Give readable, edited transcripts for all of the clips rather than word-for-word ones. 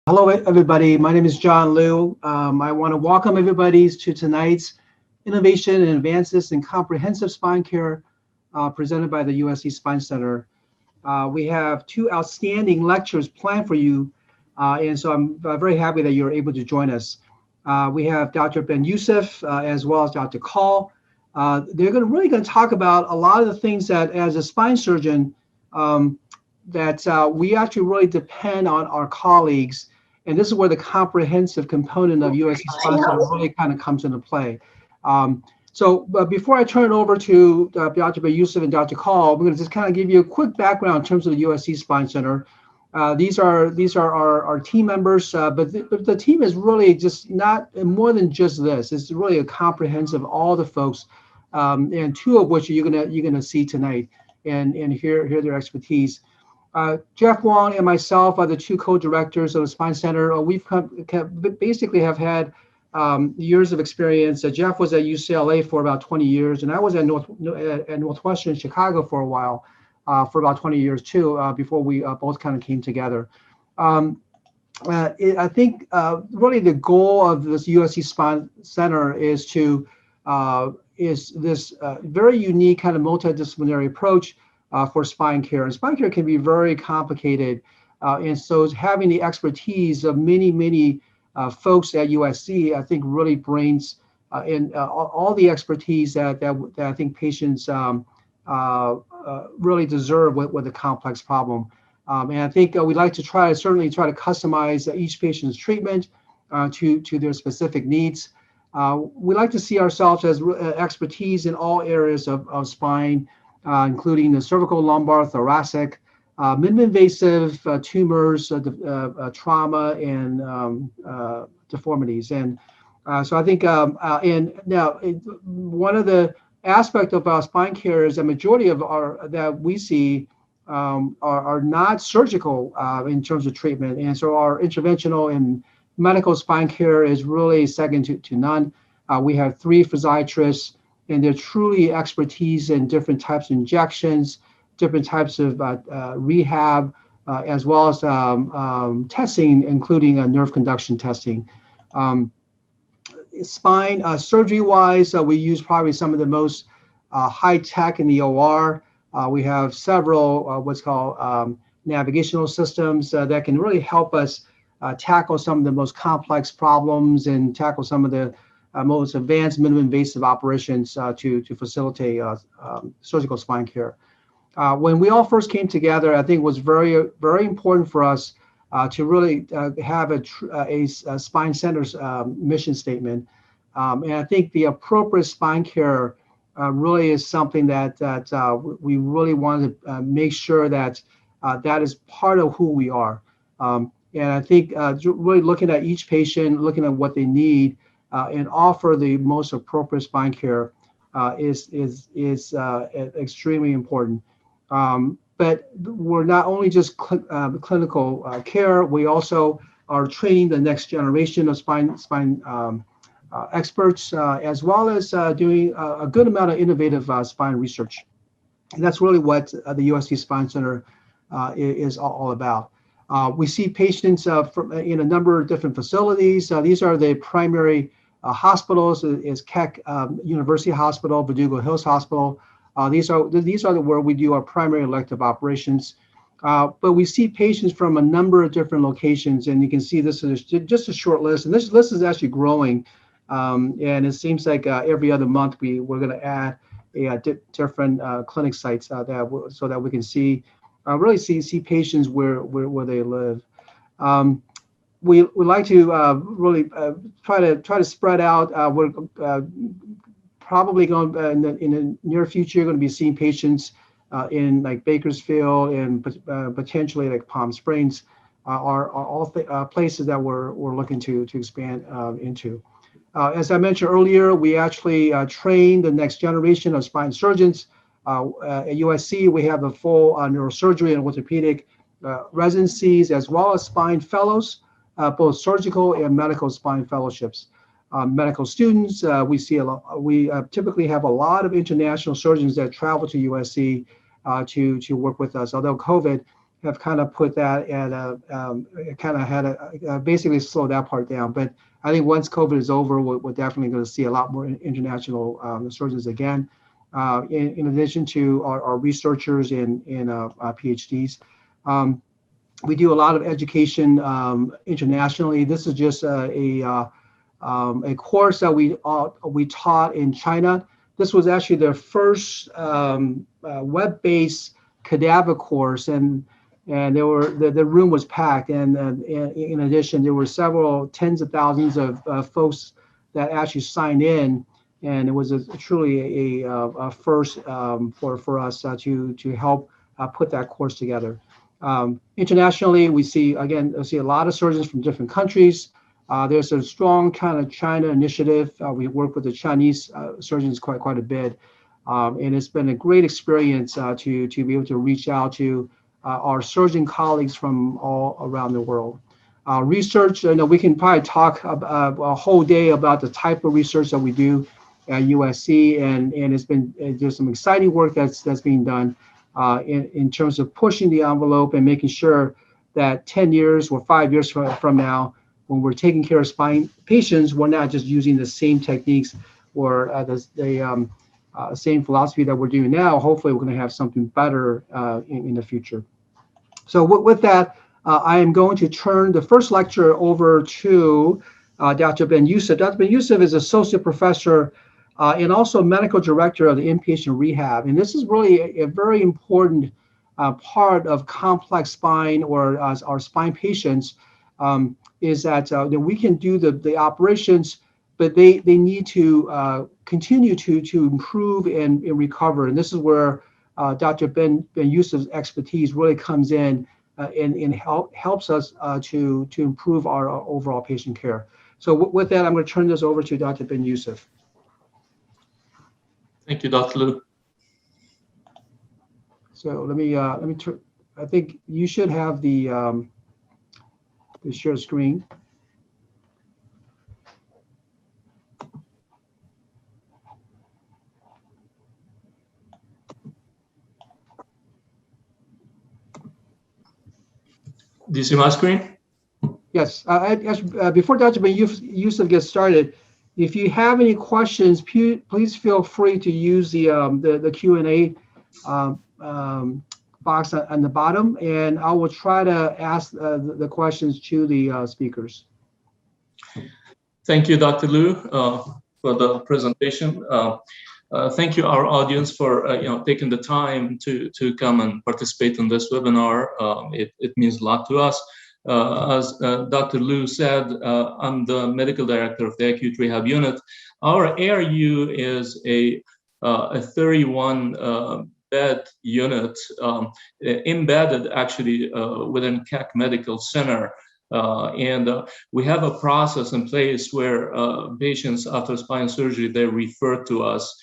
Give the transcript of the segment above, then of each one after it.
Hello, everybody. My name is John Liu. I want to welcome everybody to tonight's Innovation and Advances in Comprehensive Spine Care presented by the USC Spine Center. We have two outstanding lectures planned for you, and so I'm very happy that you're able to join us. We have Dr. Ben-Youssef as well as Dr. Kall. They're really going to talk about a lot of the things that, as a spine surgeon, that we actually really depend on our colleagues. And this is where the comprehensive component of USC Spine Center really kind of comes into play. So before I turn it over to Dr. Ben-Youssef and Dr. Kall, I'm going to just kind of give you a quick background in terms of the USC Spine Center. These are our team members, but the team is really just not more than just this. It's really a comprehensive all the folks, and two of which you're gonna see tonight and hear their expertise. Jeff Wong and myself are the two co-directors of the Spine Center. We've basically have had years of experience. Jeff was at UCLA for about 20 years, and I was at Northwestern Chicago for a while, for about 20 years too, before we both kind of came together. I think really the goal of this USC Spine Center is this very unique kind of multidisciplinary approach for spine care. And spine care can be very complicated. And so having the expertise of many folks at USC, I think really brings in all the expertise that I think patients really deserve with a complex problem. And I think we'd like to certainly try to customize each patient's treatment to their specific needs. We like to see ourselves as expertise in all areas of spine, including the cervical, lumbar, thoracic, minimally invasive tumors, trauma, and deformities. And so I think, and now one of the aspect of our spine care is a majority of that we see are not surgical in terms of treatment. And so our interventional and medical spine care is really second to none. We have 3 physiatrists, and they're truly expertise in different types of injections, different types of rehab, as well as testing, including nerve conduction testing. Spine surgery-wise, we use probably some of the most high-tech in the OR. We have several what's called navigational systems that can really help us tackle some of the most complex problems and tackle some of the most advanced minimally invasive operations to facilitate surgical spine care. When we all first came together, I think it was very, very important for us to really have a spine center's mission statement. And I think the appropriate spine care really is something that we really want to make sure that that is part of who we are. And I think really looking at each patient, looking at what they need, and offer the most appropriate spine care is extremely important. But we're not only just clinical care, we also are training the next generation of spine experts, as well as doing a good amount of innovative spine research. And that's really what the USC Spine Center is all about. We see patients in a number of different facilities. These are the primary hospitals: is Keck University Hospital, Verdugo Hills Hospital. These are where we do our primary elective operations. But we see patients from a number of different locations, and you can see this is just a short list. And this list is actually growing, and it seems like every other month we're going to add different clinic sites so that we can really see patients where they live. We like to really try to spread out. We're probably going in the near future going to be seeing patients in like Bakersfield and potentially like Palm Springs are all places that we're looking to expand into. As I mentioned earlier, we actually train the next generation of spine surgeons. At USC, we have the full neurosurgery and orthopedic residencies, as well as spine fellows, both surgical and medical spine fellowships. Medical students, we typically have a lot of international surgeons that travel to USC to work with us. Although COVID have kind of put that at kind of had a basically slow that part down. But I think once COVID is over, we're definitely going to see a lot more international surgeons again. In addition to our researchers and PhDs. We do a lot of education internationally. This is just a course that we taught in China. This was actually their first web-based cadaver course, and there were the room was packed. And in addition, there were several tens of thousands of folks that actually signed in, and it was truly a first for us to help put that course together. Internationally, we see a lot of surgeons from different countries. There's a strong kind of China initiative. We work with the Chinese surgeons quite a bit, and it's been a great experience to be able to reach out to our surgeon colleagues from all around the world. Research, we can probably talk a whole day about the type of research that we do at USC, and there's some exciting work that's being done in terms of pushing the envelope and making sure that 10 years or 5 years from now, when we're taking care of spine patients, we're not just using the same techniques or the same philosophy that we're doing now. Hopefully, we're going to have something better in the future. So with that, I am going to turn the first lecture over to Dr. Ben-Youssef. Dr. Ben-Youssef is associate professor and also medical director of the Inpatient Rehab. And this is really a very important part of complex spine or our spine patients, is that we can do the operations, but they need to continue to improve and recover. And this is where Dr. Ben-Youssef's expertise really comes in and helps us to improve our overall patient care. So with that, I'm going to turn this over to Dr. Ben-Youssef. Thank you, Dr. Liu. So let me turn. I think you should have the share screen. Do you see my screen? Yes. Before Dr. Ben-Youssef gets started, if you have any questions, please feel free to use the Q&A box on the bottom, and I will try to ask the questions to the speakers. Thank you, Dr. Liu, for the presentation. Thank you, our audience, for taking the time to come and participate in this webinar. It means a lot to us. As Dr. Liu said, I'm the medical director of the acute rehab unit. Our ARU is a 31 bed unit embedded actually within Keck Medical Center. And we have a process in place where patients after spine surgery, they're referred to us.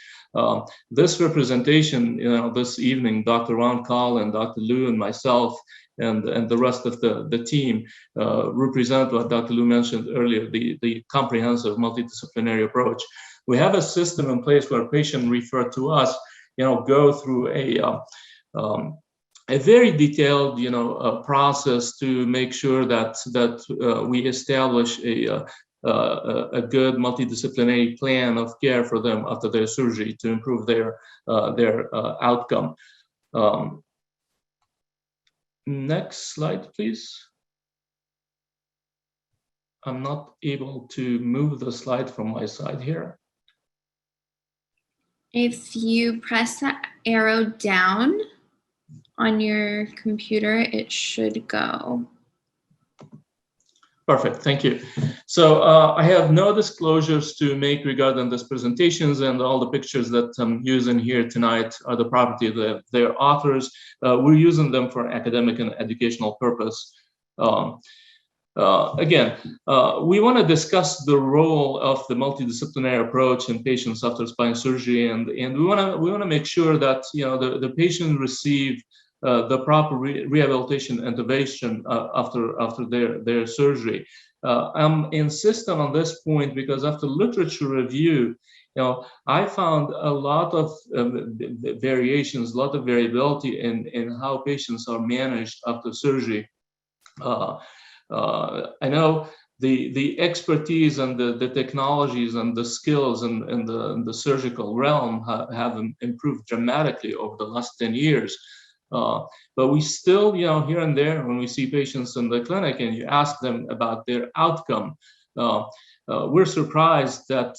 This representation, this evening, Dr. Ronald Kall and Dr. Liu and myself and the rest of the team represent what Dr. Liu mentioned earlier, the comprehensive multidisciplinary approach. We have a system in place where patients referred to us, go through a very detailed, process to make sure that we establish a good multidisciplinary plan of care for them after their surgery to improve their outcome. Next slide, please. I'm not able to move the slide from my side here. If you press that arrow down on your computer, it should go. Perfect, thank you. So I have no disclosures to make regarding these presentations, and all the pictures that I'm using here tonight are the property of their authors. We're using them for academic and educational purpose. Again, we want to discuss the role of the multidisciplinary approach in patients after spine surgery, and we want to make sure that the patient receive the proper rehabilitation intervention after their surgery. I'm insisting on this point because after literature review I found a lot of variations, a lot of variability in how patients are managed after surgery. I know the expertise and the technologies and the skills in the surgical realm have improved dramatically over the last 10 years. But we still, here and there, when we see patients in the clinic and you ask them about their outcome, we're surprised that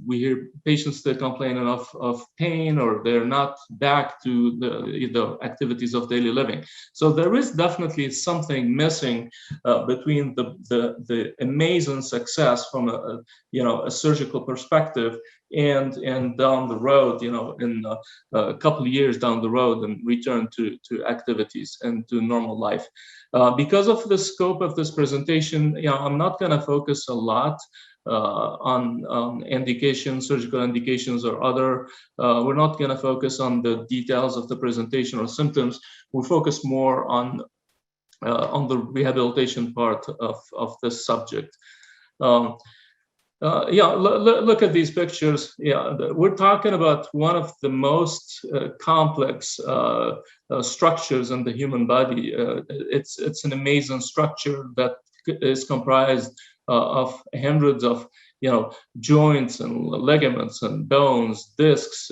we hear patients still complaining of pain, or they're not back to the activities of daily living. So there is definitely something missing between the amazing success from a surgical perspective and down the road, in a couple of years down the road, and return to activities and to normal life. Because of the scope of this presentation, I'm not going to focus a lot on indications, surgical indications or other. We're not going to focus on the details of the presentation or symptoms. We'll focus more on the rehabilitation part of this subject. Look at these pictures. We're talking about one of the most complex structures in the human body. It's an amazing structure that is comprised of hundreds of joints and ligaments and bones, discs,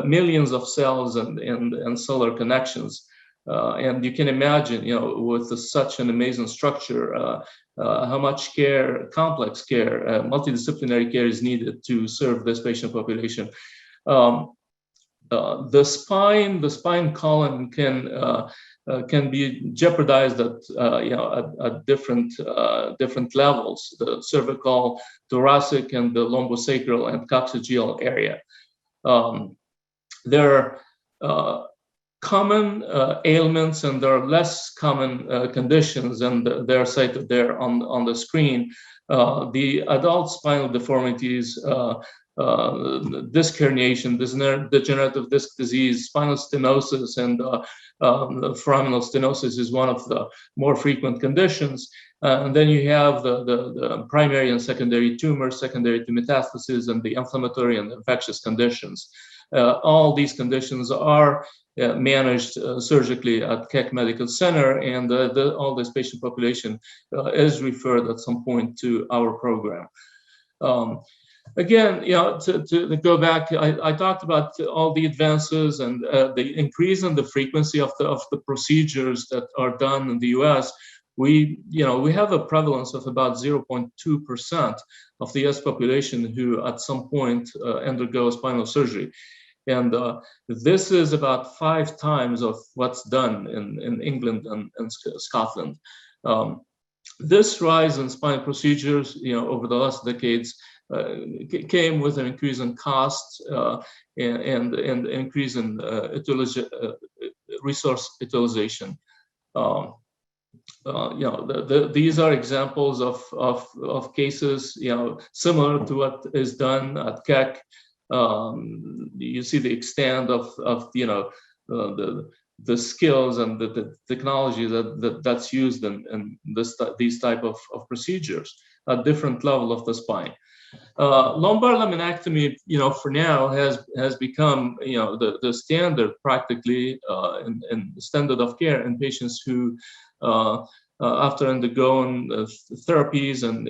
millions of cells and cellular connections. And you can imagine, with such an amazing structure, how much care, complex care, multidisciplinary care is needed to serve this patient population. The spine column can be jeopardized at different levels: the cervical, thoracic, and the lumbosacral and coccygeal area. There are common ailments, and there are less common conditions, and they're cited there on the screen. The adult spinal deformities, disc herniation, degenerative disc disease, spinal stenosis, and foraminal stenosis is one of the more frequent conditions. And then you have the primary and secondary tumors, secondary to metastasis, and the inflammatory and infectious conditions. All these conditions are managed surgically at Keck Medical Center, and all this patient population is referred at some point to our program. Again, to go back, I talked about all the advances and the increase in the frequency of the procedures that are done in the U.S. We have a prevalence of about 0.2% of the U.S. population who at some point undergo spinal surgery. And this is about 5 times of what's done in England and Scotland. This rise in spinal procedures, over the last decades, came with an increase in cost and increase in resource utilization. These are examples of cases, similar to what is done at Keck. You see the extent of the skills and the technology that's used in these type of procedures at different level of the spine. Lumbar laminectomy, for now has become, the standard practically in standard of care in patients who, after undergoing therapies and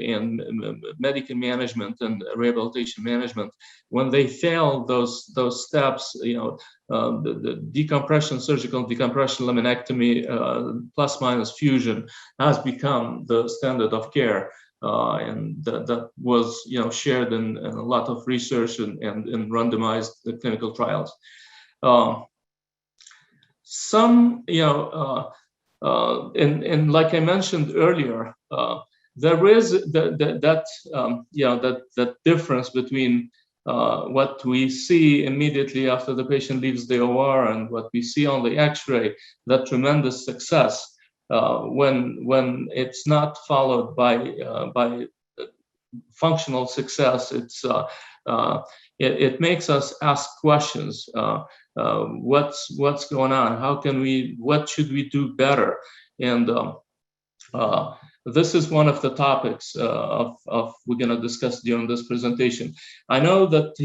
medical management and rehabilitation management, when they fail those steps, the decompression, surgical decompression laminectomy plus minus fusion has become the standard of care. And that was shared in a lot of research and in randomized clinical trials. Some and like I mentioned earlier, there is that difference between what we see immediately after the patient leaves the OR and what we see on the X-ray. That tremendous success. When it's not followed by functional success, it makes us ask questions. What's going on? What should we do better? And This is one of the topics of we're going to discuss during this presentation. I know that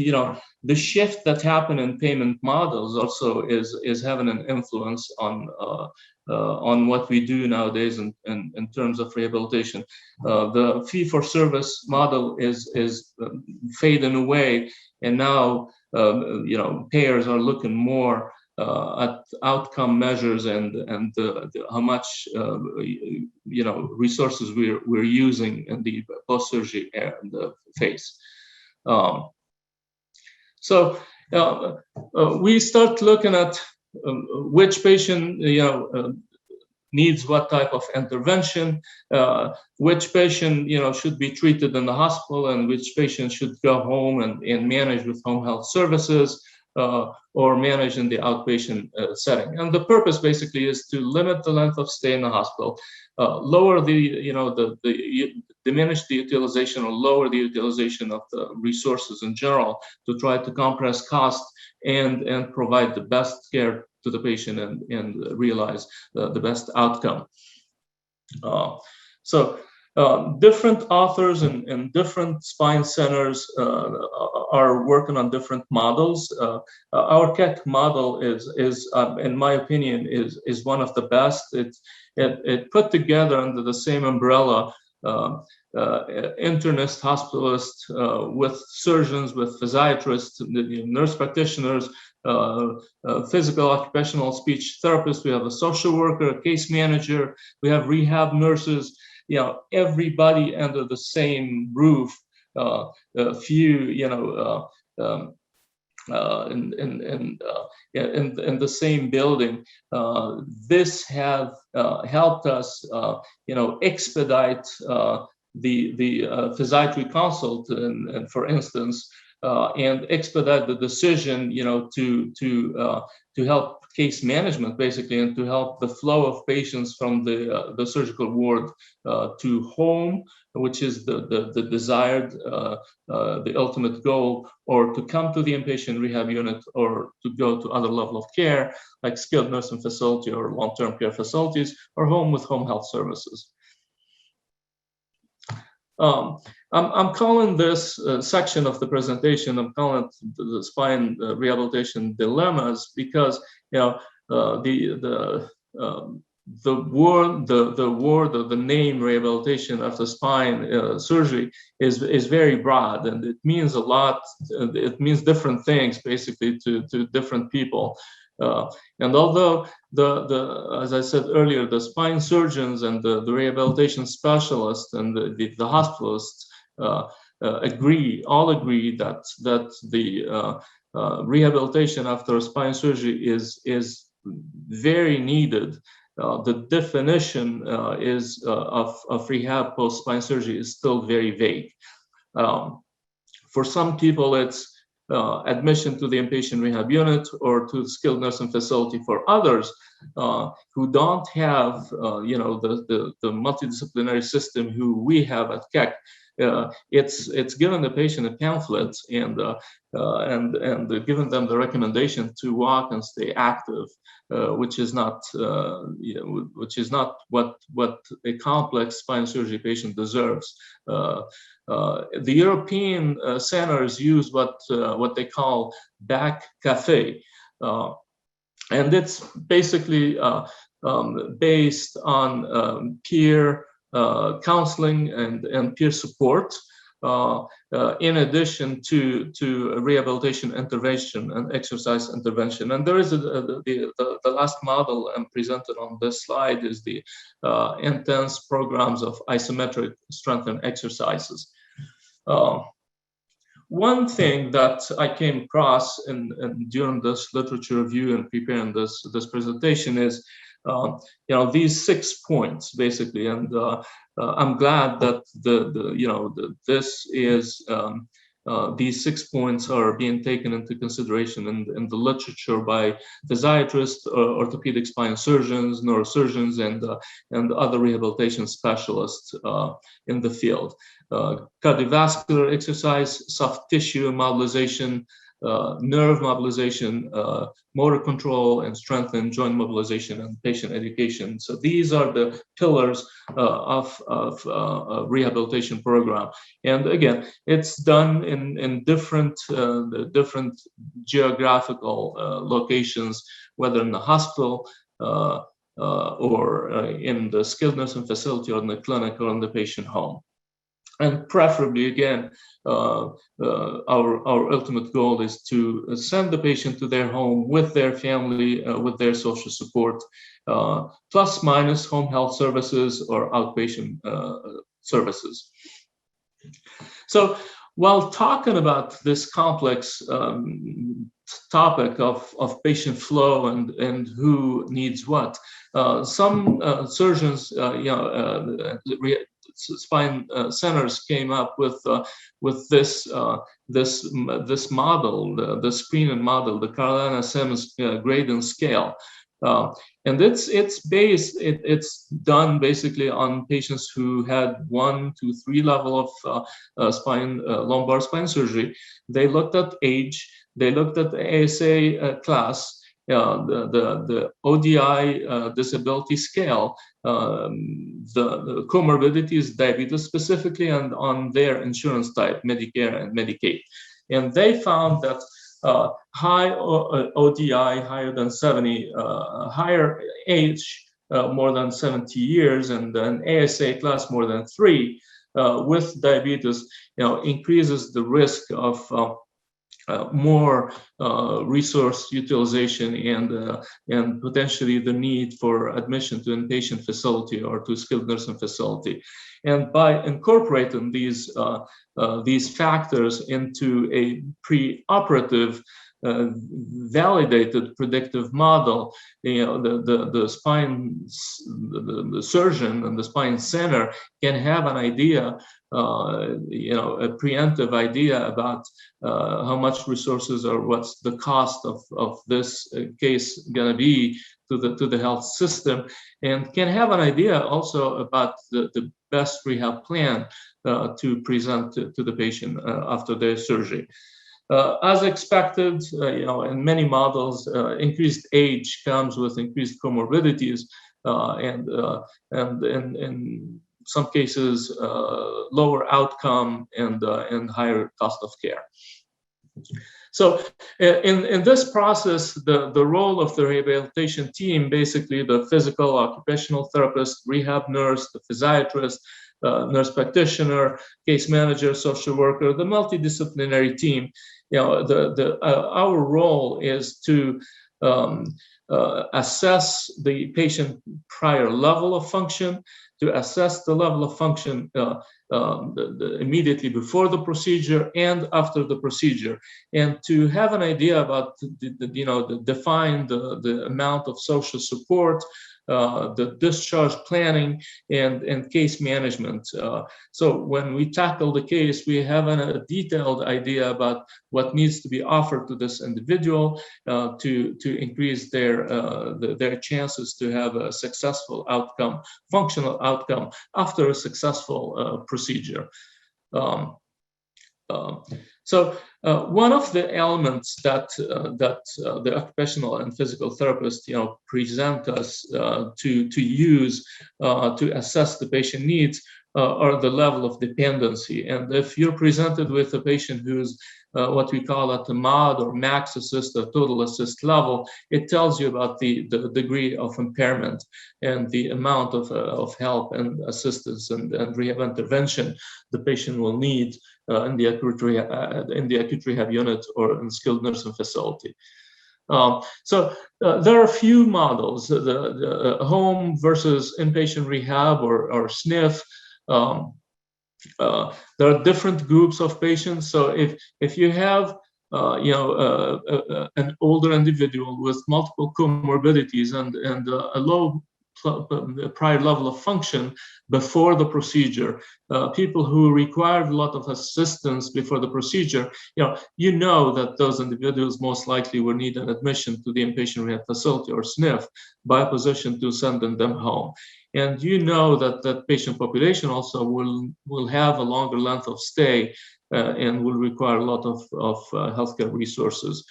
the shift that happened in payment models also is having an influence on what we do nowadays in terms of rehabilitation. The fee-for-service model is fading away, and now payers are looking more at outcome measures and how much resources we're using in the post-surgery phase. So we start looking at which patient needs what type of intervention, which patient should be treated in the hospital, and which patient should go home and manage with home health services. Or manage in the outpatient setting. And the purpose basically is to limit the length of stay in the hospital, lower diminish the utilization or lower the utilization of the resources in general to try to compress costs and provide the best care to the patient and realize the best outcome. Different authors and different spine centers are working on different models. Our Keck model is in my opinion, is one of the best. It put together under the same umbrella internist, hospitalist, with surgeons, with physiatrists, nurse practitioners, physical occupational speech therapists. We have a social worker, a case manager. We have rehab nurses. Everybody under the same roof, a few, in the same building. This have helped us, expedite the physiatry consult, and for instance, and expedite the decision, to help case management basically, and to help the flow of patients from the surgical ward to home, which is the desired, the ultimate goal, or to come to the inpatient rehab unit, or to go to other level of care like skilled nursing facility or long-term care facilities, or home with home health services. I'm calling this section of the presentation, I'm calling it the spine rehabilitation dilemmas, because the name rehabilitation after spine surgery is very broad, and it means a lot. It means different things basically to different people. And although as I said earlier, the spine surgeons and the rehabilitation specialists and the hospitalists all agree that the rehabilitation after spine surgery is very needed. The definition of rehab post spine surgery is still very vague. For some people, it's admission to the inpatient rehab unit or to the skilled nursing facility. For others who don't have the multidisciplinary system who we have at Keck, it's given the patient a pamphlet and giving them the recommendation to walk and stay active, which is not what a complex spine surgery patient deserves. The European centers use what they call back cafe, and it's basically based on peer counseling and peer support, in addition to rehabilitation intervention and exercise intervention. And there is the last model presented on this slide is the intense programs of isometric strength and exercises. One thing that I came across during this literature review and preparing this presentation is these 6 points basically, and I'm glad that these 6 points are being taken into consideration in the literature by physiatrists, orthopedic spine surgeons, neurosurgeons, and other rehabilitation specialists in the field. Cardiovascular exercise, soft tissue mobilization, nerve mobilization, motor control, and strength and joint mobilization, and patient education. So these are the pillars of a rehabilitation program. And again, it's done in different geographical locations, whether in the hospital or in the skilled nursing facility, or in the clinic, or in the patient home. And preferably, again, our ultimate goal is to send the patient to their home with their family, with their social support, plus minus home health services or outpatient services. So while talking about this complex topic of patient flow and who needs what, some surgeons, spine centers came up with this model, the screening model, the Carolina-Simmons grading scale. And it's done basically on patients who had 1 to 3 level of lumbar spine surgery. They looked at age, they looked at the ASA class, the ODI disability scale, the comorbidities, diabetes specifically, and on their insurance type, Medicare and Medicaid. And they found that high ODI, higher than 70, higher age, more than 70 years, and then ASA class more than 3, with diabetes, increases the risk of more resource utilization and potentially the need for admission to inpatient facility or to skilled nursing facility. And by incorporating these factors into a preoperative validated predictive model, the surgeon and the spine center can have an idea, a preemptive idea about how much resources or what's the cost of this case going to be to the health system, and can have an idea also about the best rehab plan to present to the patient after their surgery. As expected, in many models, increased age comes with increased comorbidities, and in some cases, lower outcome and higher cost of care. So in this process, the role of the rehabilitation team, basically the physical, occupational therapist, rehab nurse, the physiatrist, nurse practitioner, case manager, social worker, the multidisciplinary team, our role is to assess the patient prior level of function, to assess the level of function immediately before the procedure and after the procedure, and to have an idea about define the amount of social support, the discharge planning, and case management. So when we tackle the case, we have a detailed idea about what needs to be offered to this individual to increase their chances to have a successful outcome, functional outcome after a successful procedure. So one of the elements that the occupational and physical therapists present us to use to assess the patient needs are the level of dependency. And if you're presented with a patient who's what we call at the MOD or max assist or total assist level, it tells you about the degree of impairment and the amount of help and assistance and rehab intervention the patient will need in the acute rehab unit or in skilled nursing facility. So there are a few models, the home versus inpatient rehab or SNF. There are different groups of patients. So if you have an older individual with multiple comorbidities and a low prior level of function before the procedure, people who required a lot of assistance before the procedure, you know that those individuals most likely will need an admission to the inpatient rehab facility or SNF by position to sending them home. And you know that that patient population also will have a longer length of stay and will require a lot of healthcare resources.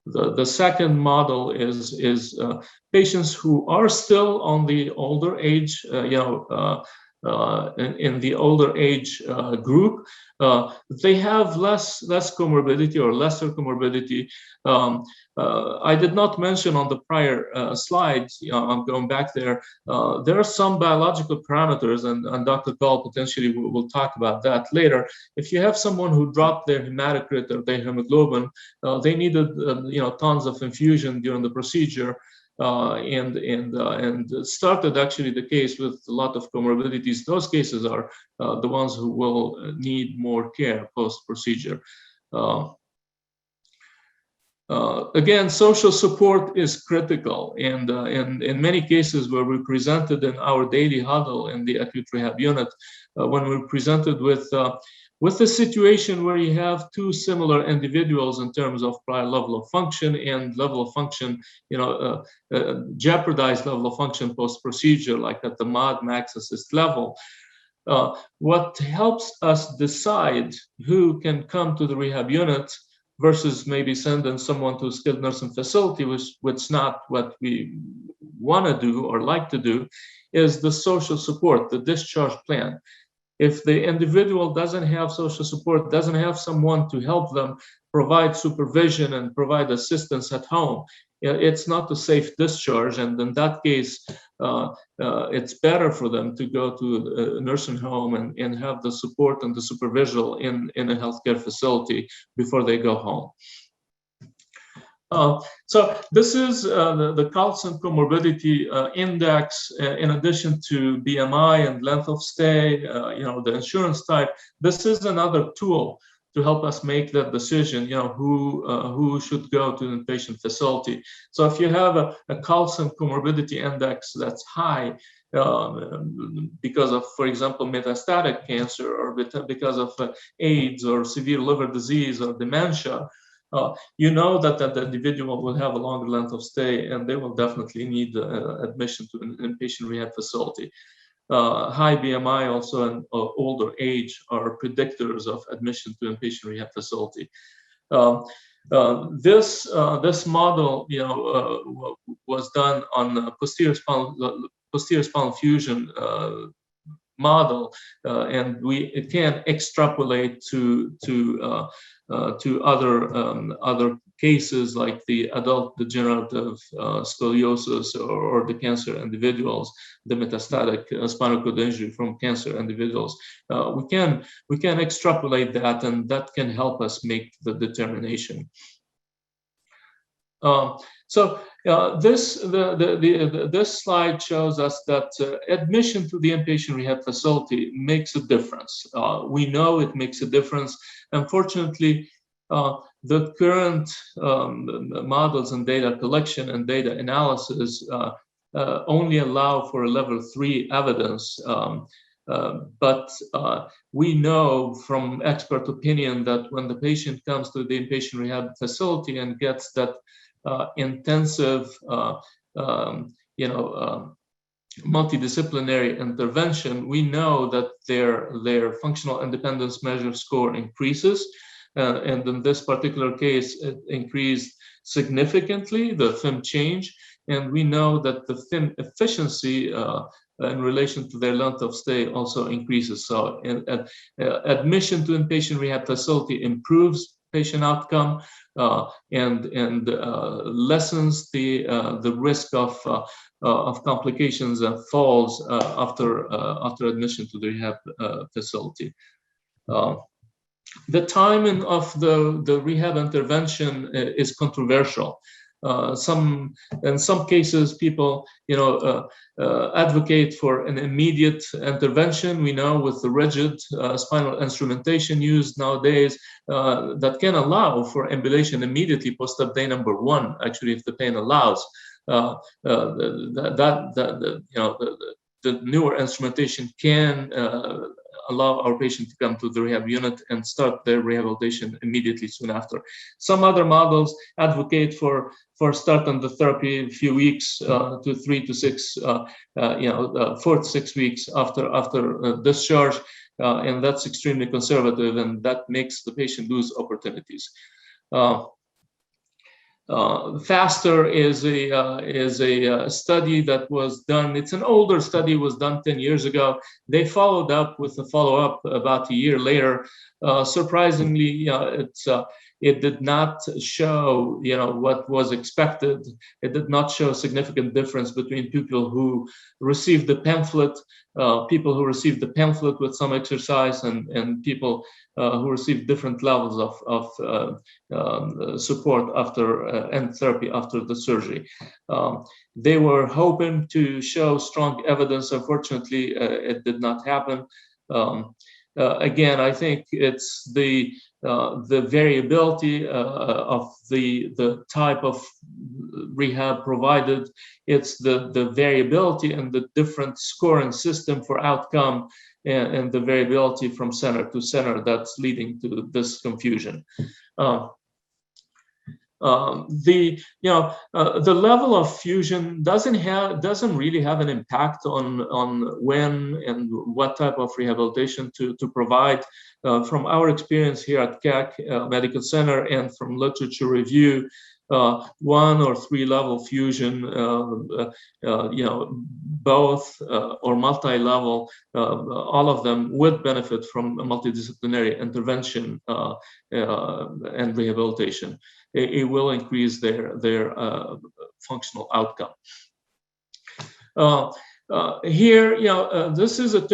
The second model is patients who are still on the older age, in the older age group. They have less comorbidity or lesser comorbidity. I did not mention on the prior slides, I'm going back there, there are some biological parameters, and Dr. Kall potentially will talk about that later. If you have someone who dropped their hematocrit or their hemoglobin, they needed tons of infusion during the procedure. And started actually the case with a lot of comorbidities. Those cases are the ones who will need more care post-procedure. Again, social support is critical, and in many cases where we presented in our daily huddle in the acute rehab unit, when we're presented with a situation where you have two similar individuals in terms of prior level of function and level of function, jeopardized level of function post-procedure, like at the MOD max assist level. What helps us decide who can come to the rehab unit versus maybe sending someone to a skilled nursing facility, which is not what we want to do or like to do, is the social support, the discharge plan. If the individual doesn't have social support, doesn't have someone to help them provide supervision and provide assistance at home, it's not a safe discharge. And in that case, it's better for them to go to a nursing home and have the support and the supervision in a healthcare facility before they go home. So this is the Carlson Comorbidity Index. In addition to BMI and length of stay, the insurance type, this is another tool to help us make that decision, who should go to an inpatient facility. So if you have a Carlson Comorbidity Index that's high, because of, for example, metastatic cancer, or because of AIDS or severe liver disease or dementia, you know that the individual will have a longer length of stay, and they will definitely need admission to an inpatient rehab facility. High BMI also and older age are predictors of admission to inpatient rehab facility. This model, was done on posterior spinal fusion model, and we can extrapolate to other cases like the adult degenerative scoliosis or the cancer individuals, the metastatic spinal cord injury from cancer individuals. We can extrapolate that, and that can help us make the determination. This slide shows us that admission to the inpatient rehab facility makes a difference. We know it makes a difference. Unfortunately, the current models and data collection and data analysis only allow for a level 3 evidence. But we know from expert opinion that when the patient comes to the inpatient rehab facility and gets that intensive, multidisciplinary intervention, we know that their functional independence measure score increases. And in this particular case, it increased significantly, the FIM change. And we know that the FIM efficiency in relation to their length of stay also increases. So admission to inpatient rehab facility improves patient outcome and lessens the risk of complications and falls after admission to the rehab facility. The timing of the rehab intervention is controversial. In some cases, people, advocate for an immediate intervention. We know with the rigid spinal instrumentation used nowadays that can allow for ambulation immediately post-op day number 1, actually, if the pain allows. the newer instrumentation can allow our patient to come to the rehab unit and start their rehabilitation immediately soon after. Some other models advocate for starting the therapy a few weeks to 4 to 6 weeks after discharge, and that's extremely conservative, and that makes the patient lose opportunities. FASTER is a study that was done. It's an older study, was done 10 years ago. They followed up with a follow-up about a year later. Surprisingly, it did not show, what was expected. It did not show a significant difference between people who received the pamphlet, with some exercise, and people who received different levels of support after and therapy after the surgery. They were hoping to show strong evidence. Unfortunately, it did not happen. Again, I think it's the variability of the type of rehab provided. It's the variability and the different scoring system for outcome, and the variability from center to center that's leading to this confusion. The level of fusion doesn't really have an impact on when and what type of rehabilitation to provide. From our experience here at Keck Medical Center and from literature review, 1 or 3 level fusion, both or multi-level, all of them would benefit from a multidisciplinary intervention and rehabilitation. It will increase their functional outcome. Here, this is a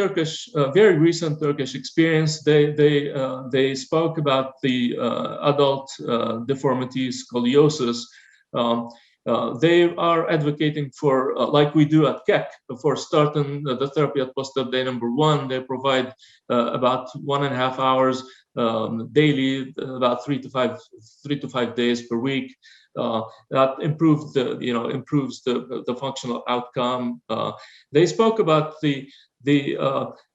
very recent Turkish experience. They spoke about the adult deformity scoliosis. They are advocating for, like we do at Keck, for starting the therapy at post-op day number 1. They provide about 1.5 hours daily, about 3 to 5 days per week. That improves the functional outcome. They spoke about the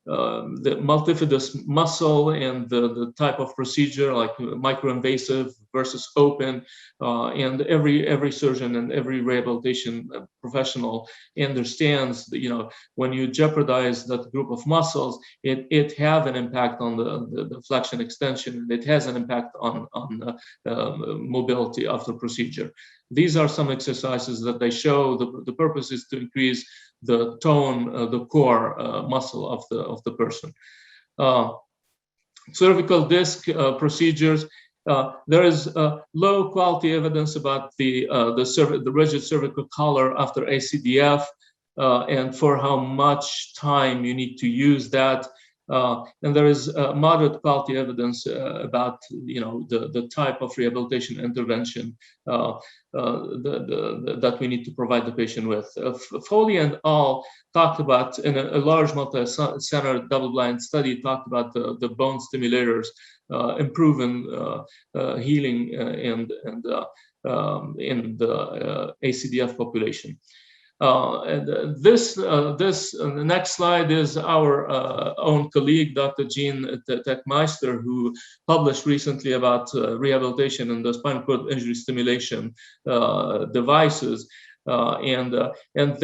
multifidus muscle and the type of procedure, like microinvasive versus open, and every surgeon and every rehabilitation professional understands that, when you jeopardize that group of muscles, it have an impact on the flexion extension. It has an impact on mobility of the procedure. These are some exercises that they show. The purpose is to increase the tone, the core muscle of the person. Cervical disc procedures. There is low quality evidence about the rigid cervical collar after ACDF, and for how much time you need to use that. And there is moderate quality evidence about the type of rehabilitation intervention that we need to provide the patient with. Foley and al. talked about, in a large multi-center double-blind study, talked about the bone stimulators improving healing in the ACDF population. And the next slide is our own colleague, Dr. Jean Techmeister, who published recently about rehabilitation and the spinal cord injury stimulation devices. And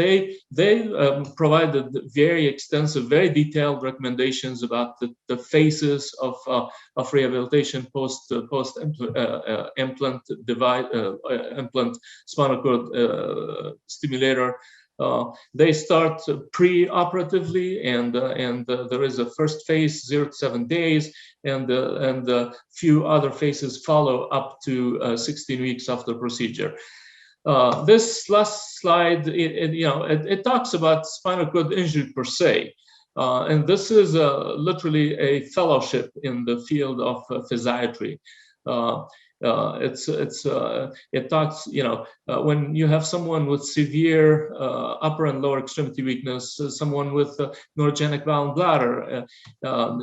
they provided very extensive, very detailed recommendations about the phases of rehabilitation post implant implant spinal cord stimulator. They start pre-operatively, and there is a first phase, 0 to 7 days, and a few other phases follow up to 16 weeks after procedure. This last slide, it talks about spinal cord injury per se, and this is literally a fellowship in the field of physiatry. It talks, when you have someone with severe upper and lower extremity weakness, someone with neurogenic bowel and bladder,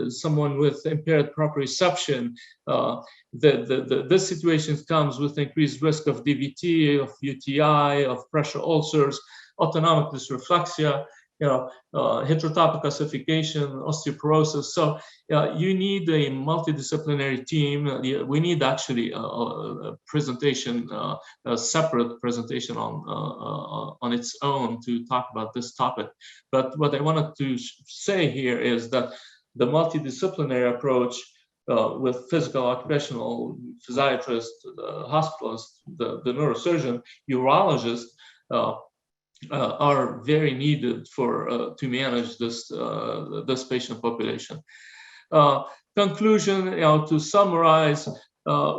someone with impaired proprioception, this situation comes with increased risk of DVT, of UTI, of pressure ulcers, autonomic dysreflexia, heterotopic ossification, osteoporosis. So you need a multidisciplinary team. We need actually a presentation, a separate presentation on its own to talk about this topic. But what I wanted to say here is that the multidisciplinary approach with physical, occupational, physiatrist, hospitalist, the neurosurgeon, urologist, are very needed for to manage this patient population. Conclusion, to summarize,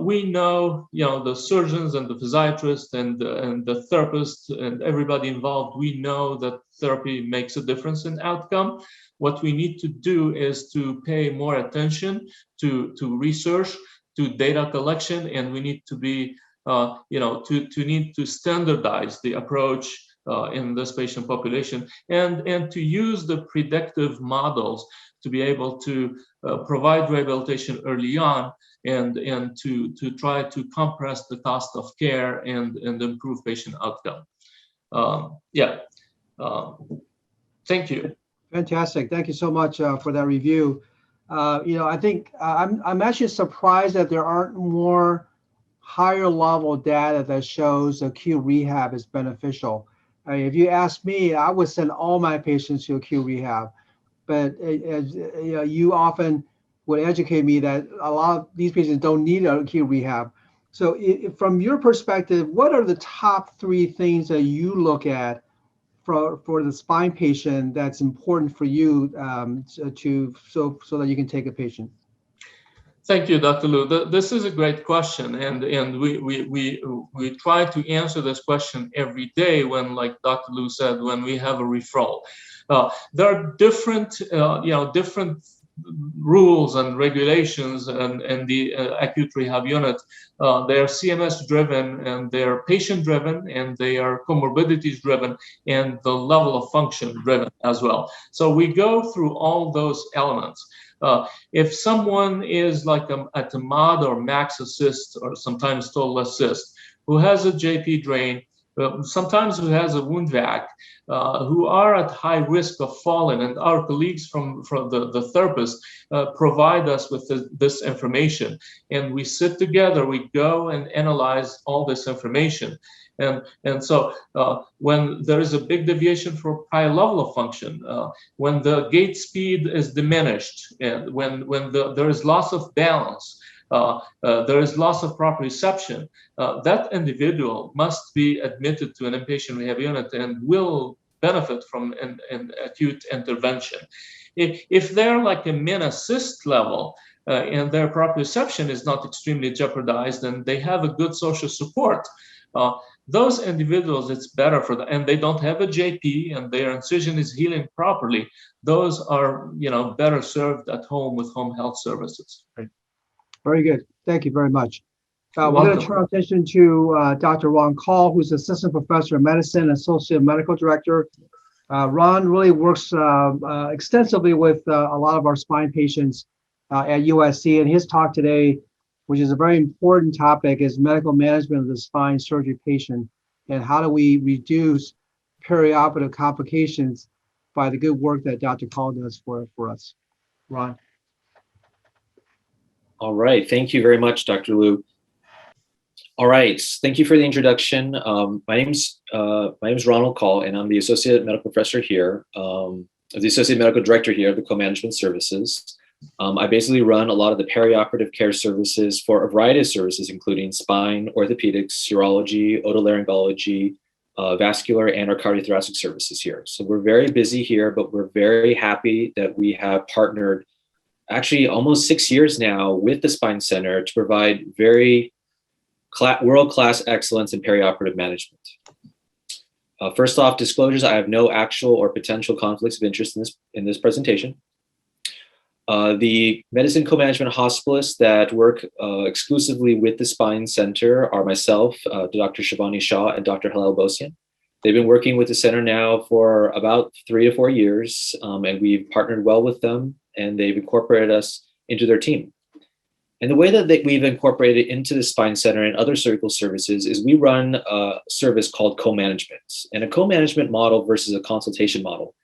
we know, the surgeons and the physiatrists and the therapists and everybody involved, we know that therapy makes a difference in outcome. What we need to do is to pay more attention to research, to data collection, and we need to be, need to standardize the approach in this patient population, and to use the predictive models to be able to provide rehabilitation early on, and to try to compress the cost of care and improve patient outcome. Thank you. Fantastic. Thank you so much for that review. I think I'm actually surprised that there aren't more higher level data that shows acute rehab is beneficial. I mean, if you ask me, I would send all my patients to acute rehab, but you often would educate me that a lot of these patients don't need acute rehab. So from your perspective, what are the top 3 things that you look at for the spine patient that's important for you so that you can take a patient? Thank you, Dr. Liu. This is a great question, and we try to answer this question every day when, like Dr. Liu said, when we have a referral. There are different rules and regulations and the acute rehab unit. They are CMS driven, and they are patient driven, and they are comorbidities driven, and the level of function driven as well. So we go through all those elements. If someone is like at a mod or max assist, or sometimes total assist, who has a JP drain, sometimes who has a wound vac, who are at high risk of falling, and our colleagues from the therapist provide us with this information, and we sit together, we go and analyze all this information. And so when there is a big deviation for high level of function, when the gait speed is diminished, and when there is loss of balance, there is loss of proprioception, that individual must be admitted to an inpatient rehab unit and will benefit from an acute intervention. If they're like a min assist level, and their proprioception is not extremely jeopardized, and they have a good social support, those individuals, it's better for them, and they don't have a JP, and their incision is healing properly. Those are, better served at home with home health services. Right. Very good. Thank you very much. We're going to turn our attention to Dr. Ronald Kall, who's Assistant Professor of Medicine, Associate Medical Director. Ron really works extensively with a lot of our spine patients at USC, and his talk today, which is a very important topic, is medical management of the spine surgery patient, and how do we reduce perioperative complications by the good work that Dr. Kall does for us. Ron. All right, thank you very much, Dr. Liu. All right, thank you for the introduction. My name's Ronald Call, and I'm the Associate Medical Professor here, the Associate Medical Director here at the Co-Management Services. I basically run a lot of the perioperative care services for a variety of services, including spine, orthopedics, urology, otolaryngology, vascular, and our cardiothoracic services here. So we're very busy here, but we're very happy that we have partnered actually almost 6 years now with the Spine Center to provide very world-class excellence in perioperative management. First off, disclosures: I have no actual or potential conflicts of interest in this presentation. The medicine co-management hospitalists that work exclusively with the Spine Center are myself, Dr. Shivani Shah, and Dr. Halal Bosian. They've been working with the center now for about 3 to 4 years, and we've partnered well with them, and they've incorporated us into their team. And the way that we've incorporated into the Spine Center and other surgical services is we run a service called co-management. And a co-management model versus a consultation model.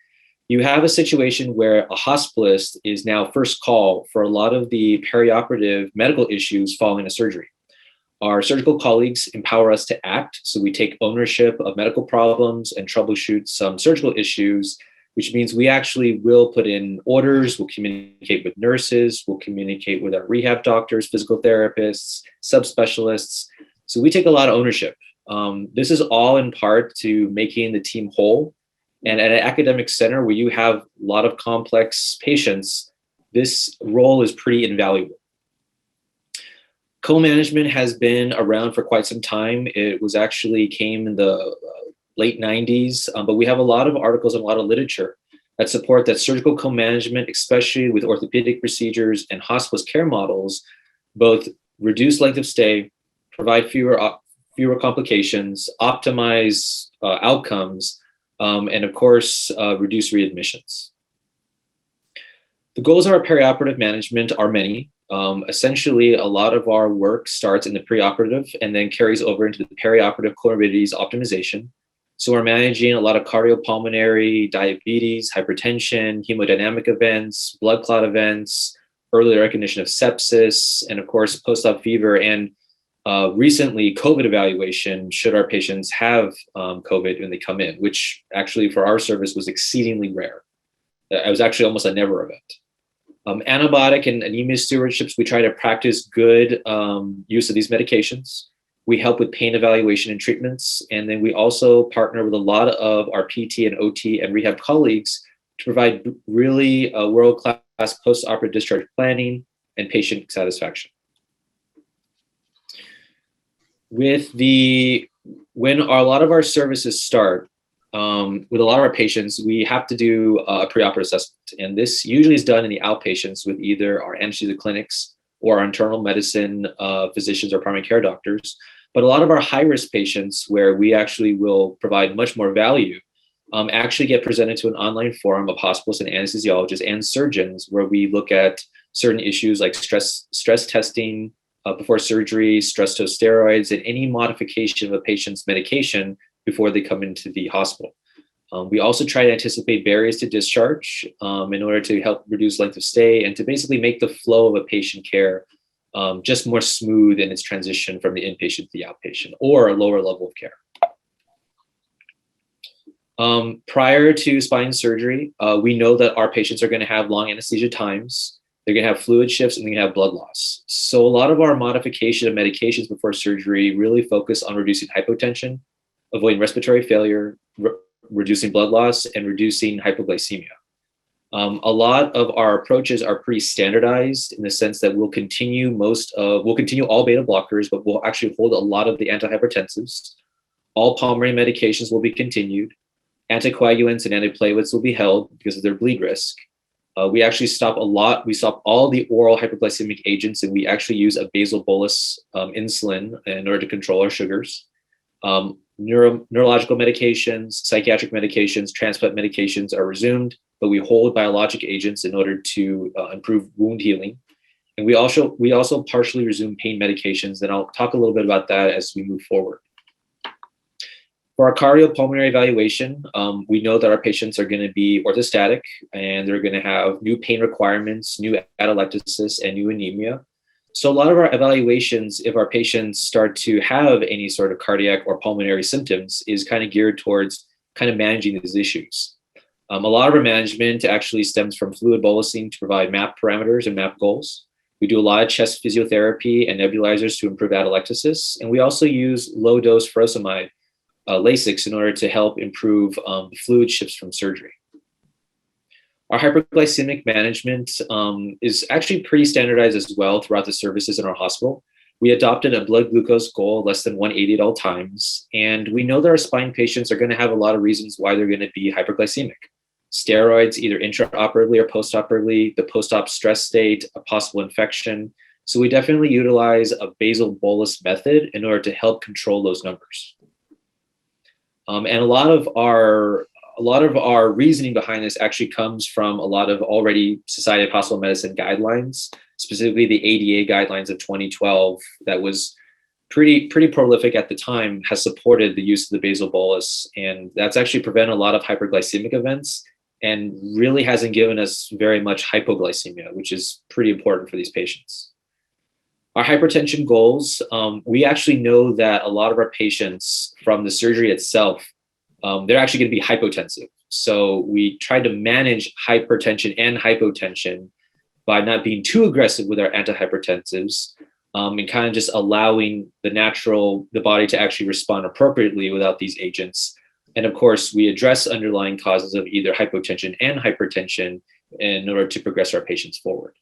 You have a situation where a hospitalist is now first call for a lot of the perioperative medical issues following a surgery. Our surgical colleagues empower us to act, so we take ownership of medical problems and troubleshoot some surgical issues, which means we actually will put in orders, we'll communicate with nurses, we'll communicate with our rehab doctors, physical therapists, subspecialists. So we take a lot of ownership. This is all in part to making the team whole. And at an academic center where you have a lot of complex patients, this role is pretty invaluable. Co-management has been around for quite some time. It was actually came in the late 90s, but we have a lot of articles and a lot of literature that support that surgical co-management, especially with orthopedic procedures and hospice care models, both reduce length of stay, provide fewer complications, optimize outcomes, and of course, reduce readmissions. The goals of our perioperative management are many. Essentially, a lot of our work starts in the preoperative and then carries over into the perioperative comorbidities optimization. So we're managing a lot of cardiopulmonary, diabetes, hypertension, hemodynamic events, blood clot events, early recognition of sepsis, and of course, post-op fever, and recently COVID evaluation should our patients have COVID when they come in, which actually for our service was exceedingly rare. It was actually almost a never event. Antibiotic and anemia stewardships, we try to practice good use of these medications. We help with pain evaluation and treatments. And then we also partner with a lot of our PT and OT and rehab colleagues to provide really world-class post-operative discharge planning and patient satisfaction. When a lot of our services start, with a lot of our patients, we have to do a preoperative assessment. And this usually is done in the outpatients with either our anesthesia clinics or our internal medicine physicians or primary care doctors. But a lot of our high-risk patients, where we actually will provide much more value, actually get presented to an online forum of hospitalists and anesthesiologists and surgeons, where we look at certain issues like stress testing before surgery, stress dose steroids, and any modification of a patient's medication before they come into the hospital. We also try to anticipate barriers to discharge in order to help reduce length of stay and to basically make the flow of a patient care just more smooth in its transition from the inpatient to the outpatient or a lower level of care. Prior to spine surgery, we know that our patients are going to have long anesthesia times. They're going to have fluid shifts and they're going to have blood loss. So a lot of our modification of medications before surgery really focus on reducing hypotension, avoiding respiratory failure, reducing blood loss, and reducing hypoglycemia. A lot of our approaches are pretty standardized in the sense that we'll continue all beta blockers, but we'll actually hold a lot of the antihypertensives. All pulmonary medications will be continued. Anticoagulants and antiplatelets will be held because of their bleed risk. We actually stop all the oral hyperglycemic agents, and we actually use a basal bolus insulin in order to control our sugars. Neurological medications, psychiatric medications, transplant medications are resumed, but we hold biologic agents in order to improve wound healing. And we also partially resume pain medications, and I'll talk a little bit about that as we move forward. For our cardiopulmonary evaluation, we know that our patients are going to be orthostatic, and they're going to have new pain requirements, new atelectasis, and new anemia. So a lot of our evaluations, if our patients start to have any sort of cardiac or pulmonary symptoms, is kind of geared towards kind of managing these issues. A lot of our management actually stems from fluid bolusing to provide MAP parameters and MAP goals. We do a lot of chest physiotherapy and nebulizers to improve atelectasis. And we also use low-dose furosemide Lasix in order to help improve the fluid shifts from surgery. Our hyperglycemic management is actually pretty standardized as well throughout the services in our hospital. We adopted a blood glucose goal less than 180 at all times. And we know that our spine patients are going to have a lot of reasons why they're going to be hyperglycemic. steroids, either intraoperatively or postoperatively, the post-op stress state, a possible infection. So we definitely utilize a basal bolus method in order to help control those numbers. And a lot of our reasoning behind this actually comes from a lot of already Society of Hospital Medicine guidelines, specifically the ADA guidelines of 2012 that was pretty prolific at the time, has supported the use of the basal bolus. And that's actually prevented a lot of hyperglycemic events and really hasn't given us very much hypoglycemia, which is pretty important for these patients. Our hypertension goals, we actually know that a lot of our patients from the surgery itself, they're actually going to be hypotensive. So we try to manage hypertension and hypotension by not being too aggressive with our antihypertensives, and kind of just allowing the body to actually respond appropriately without these agents. And of course, we address underlying causes of either hypotension and hypertension in order to progress our patients forward.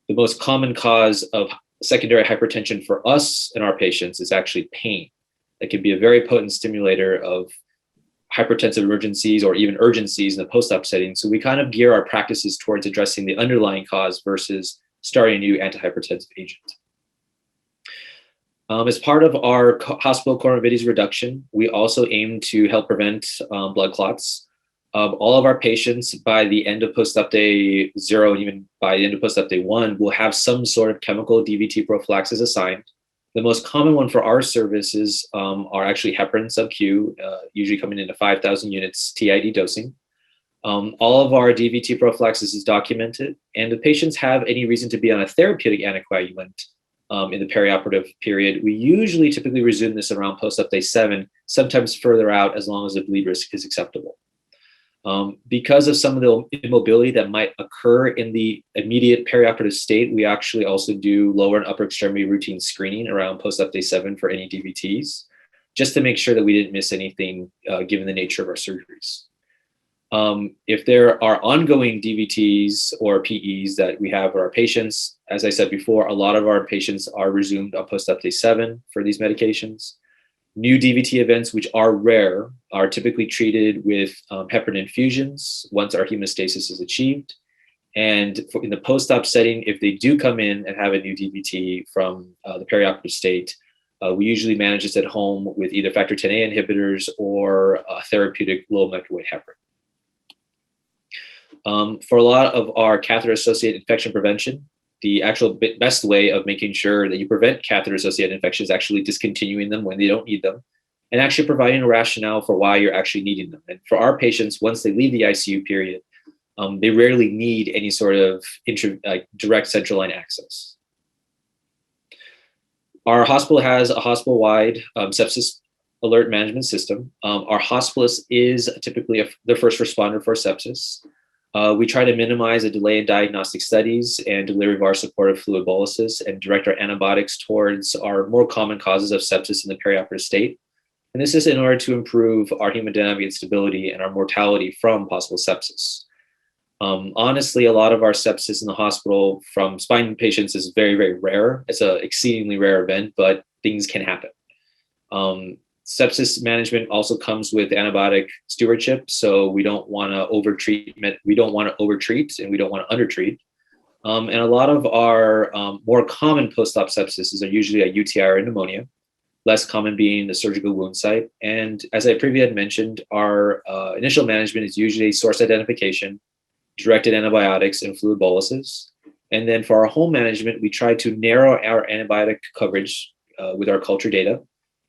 The most common cause of secondary hypertension for us and our patients is actually pain. That can be a very potent stimulator of hypertensive emergencies or even urgencies in the post-op setting. So we kind of gear our practices towards addressing the underlying cause versus starting a new antihypertensive agent. As part of our hospital comorbidities reduction, we also aim to help prevent blood clots. All of our patients by the end of post-op day 0, and even by the end of post-op day 1, will have some sort of chemical DVT prophylaxis assigned. The most common one for our services are actually heparin sub-Q, usually coming into 5,000 units TID dosing. All of our DVT prophylaxis is documented, and if patients have any reason to be on a therapeutic anticoagulant in the perioperative period, we usually typically resume this around post-op day 7, sometimes further out as long as the bleed risk is acceptable. Because of some of the immobility that might occur in the immediate perioperative state, we actually also do lower and upper extremity routine screening around post-op day 7 for any DVTs, just to make sure that we didn't miss anything given the nature of our surgeries. If there are ongoing DVTs or PEs that we have for our patients, as I said before, a lot of our patients are resumed on post-op day 7 for these medications. New DVT events, which are rare, are typically treated with heparin infusions once our hemostasis is achieved. And in the post-op setting, if they do come in and have a new DVT from the perioperative state, we usually manage this at home with either factor Xa inhibitors or therapeutic low molecular weight heparin. For a lot of our catheter-associated infection prevention, the actual best way of making sure that you prevent catheter-associated infections is actually discontinuing them when they don't need them, and actually providing a rationale for why you're actually needing them. And for our patients, once they leave the ICU period, they rarely need any sort of direct central line access. Our hospital has a hospital-wide sepsis alert management system. Our hospitalist is typically the first responder for sepsis. We try to minimize the delay in diagnostic studies and delivery of our supportive fluid boluses and direct our antibiotics towards our more common causes of sepsis in the perioperative state. And this is in order to improve our hemodynamic instability and our mortality from possible sepsis. Honestly, a lot of our sepsis in the hospital from spine patients is very, very rare. It's an exceedingly rare event, but things can happen. Sepsis management also comes with antibiotic stewardship, so we don't want to overtreat, and we don't want to undertreat. And a lot of our more common post-op sepsis are usually a UTI or a pneumonia, less common being a surgical wound site. And as I previously had mentioned, our initial management is usually source identification, directed antibiotics, and fluid boluses. And then for our home management, we try to narrow our antibiotic coverage with our culture data.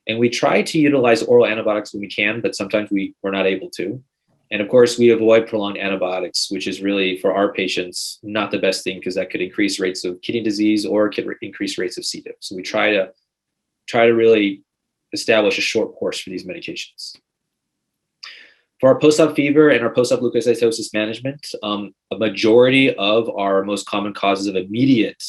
And we try to utilize oral antibiotics when we can, but sometimes we're not able to. And of course, we avoid prolonged antibiotics, which is really, for our patients, not the best thing because that could increase rates of kidney disease or could increase rates of C. diff. So we try to really establish a short course for these medications. For our post-op fever and our post-op leukocytosis management, a majority of our most common causes of immediate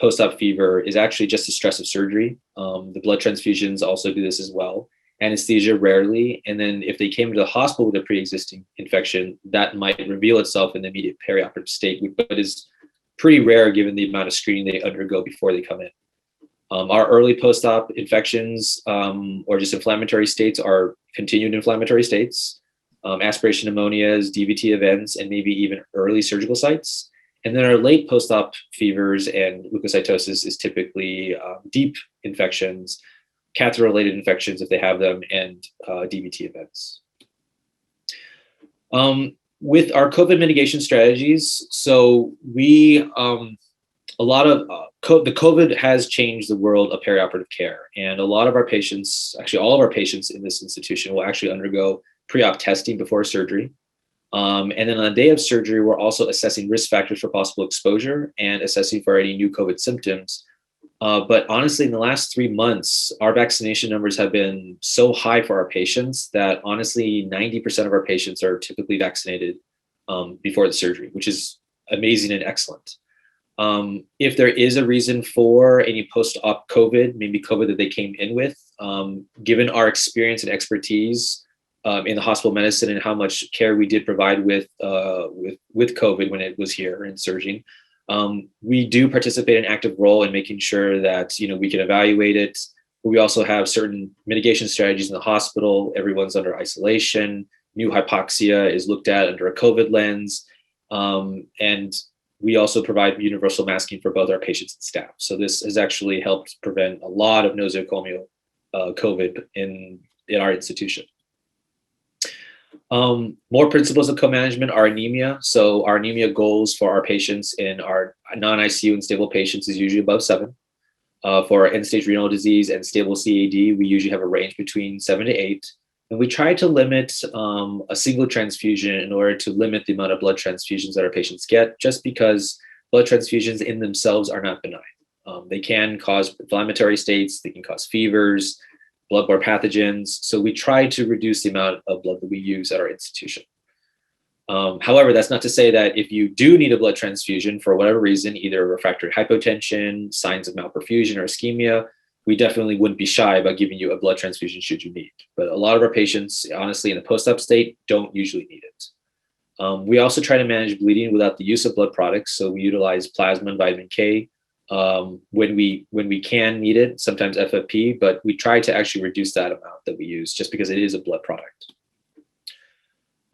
post-op fever is actually just the stress of surgery. The blood transfusions also do this as well. Anesthesia rarely. And then if they came to the hospital with a pre-existing infection, that might reveal itself in the immediate perioperative state, but is pretty rare given the amount of screening they undergo before they come in. Our early post-op infections or just inflammatory states are continued inflammatory states. aspiration pneumonias, DVT events, and maybe even early surgical sites. And then our late post-op fevers and leukocytosis is typically deep infections, catheter-related infections if they have them, and DVT events. With our COVID mitigation strategies, so we, a lot of the COVID has changed the world of perioperative care. And a lot of our patients, actually all of our patients in this institution will actually undergo pre-op testing before surgery. And then on the day of surgery, we're also assessing risk factors for possible exposure and assessing for any new COVID symptoms. But honestly, in the last 3 months, our vaccination numbers have been so high for our patients that honestly, 90% of our patients are typically vaccinated before the surgery, which is amazing and excellent. If there is a reason for any post-op COVID, maybe COVID that they came in with, given our experience and expertise in the hospital medicine and how much care we did provide with COVID when it was here and surging, we do participate in an active role in making sure that, you know, we can evaluate it. We also have certain mitigation strategies in the hospital. Everyone's under isolation. New hypoxia is looked at under a COVID lens. And we also provide universal masking for both our patients and staff. So this has actually helped prevent a lot of nosocomial COVID in our institution. More principles of co-management are anemia. So our anemia goals for our patients in our non-ICU and stable patients is usually above 7. For end-stage renal disease and stable CAD, we usually have a range between 7 to 8. And we try to limit a single transfusion in order to limit the amount of blood transfusions that our patients get, just because blood transfusions in themselves are not benign. They can cause inflammatory states, they can cause fevers, bloodborne pathogens. So we try to reduce the amount of blood that we use at our institution. However, that's not to say that if you do need a blood transfusion for whatever reason, either refractory hypotension, signs of malperfusion or ischemia, we definitely wouldn't be shy about giving you a blood transfusion should you need. But a lot of our patients, honestly, in the post-op state, don't usually need it. We also try to manage bleeding without the use of blood products. So we utilize plasma and vitamin K when we can need it, sometimes FFP, but we try to actually reduce that amount that we use just because it is a blood product.